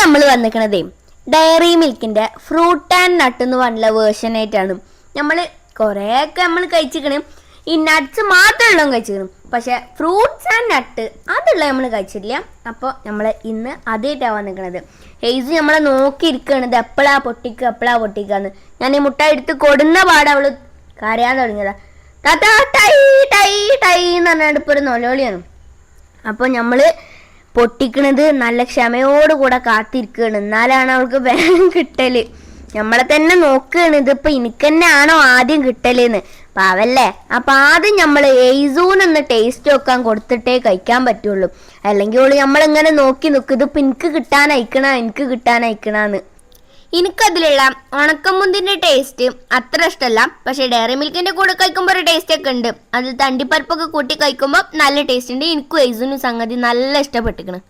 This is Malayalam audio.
നമ്മൾ വന്നിക്കണതേ ഡയറി മിൽക്കിന്റെ ഫ്രൂട്ട് ആൻഡ് നട്ട് എന്ന് പറഞ്ഞുള്ള വേർഷൻ ആയിട്ടാണ്. നമ്മൾ കുറേയൊക്കെ നമ്മൾ കഴിച്ചിക്കണ്, ഈ നട്ട്സ് മാത്രമുള്ള കഴിച്ചിക്കണം, പക്ഷെ ഫ്രൂട്ട്സ് ആൻഡ് നട്ട് അതുള്ള നമ്മൾ കഴിച്ചിട്ടില്ല. അപ്പോൾ നമ്മൾ ഇന്ന് അതേറ്റാണ് വന്നിരിക്കണത്. ഹെയ്സ് നമ്മളെ നോക്കിയിരിക്കണത് എപ്പോഴാ പൊട്ടിക്കാന്ന്. ഞാൻ ഈ മുട്ട എടുത്ത് കൊടുന്ന പാടെ അവള് കരയാൻ തുടങ്ങിയതാ. താത്താ ടൈ ടൈ ടൈ എന്ന് പറഞ്ഞാൽ ഇപ്പോൾ ഒരു നൊലോളിയാണ്. അപ്പോൾ നമ്മൾ പൊട്ടിക്കണത് നല്ല ക്ഷമയോടുകൂടെ കാത്തിരിക്കുകയാണ്, എന്നാലാണ് അവൾക്ക് വേഗം കിട്ടല്. നമ്മളെ തന്നെ നോക്കുകയാണ്, ഇതിപ്പോ എനിക്ക് തന്നെ ആണോ ആദ്യം കിട്ടലെന്ന്. പാവല്ലേ. അപ്പൊ ആദ്യം നമ്മൾ എയ്സൂനൊന്ന് ടേസ്റ്റ് വെക്കാൻ കൊടുത്തിട്ടേ കഴിക്കാൻ പറ്റുള്ളൂ. അല്ലെങ്കിൽ ഓള് നമ്മളിങ്ങനെ നോക്കി നിൽക്കും, ഇതിപ്പോ എനിക്ക് കിട്ടാനയക്കണാന്ന്. എനിക്കതിലുള്ള ഉണക്കമുന്തിന്റെ ടേസ്റ്റ് അത്ര ഇഷ്ടമല്ല, പക്ഷെ ഡയറി മിൽക്കിന്റെ കൂടെ കഴിക്കുമ്പോൾ ഒരു ടേസ്റ്റ് ഒക്കെ ഉണ്ട്. അതിൽ തണ്ടിപ്പരിപ്പൊക്കെ കൂട്ടി കഴിക്കുമ്പോൾ നല്ല ടേസ്റ്റ് ഉണ്ട്. എനിക്കും എയ്സൂനും സംഗതി നല്ല ഇഷ്ടപ്പെട്ടിരിക്കണം.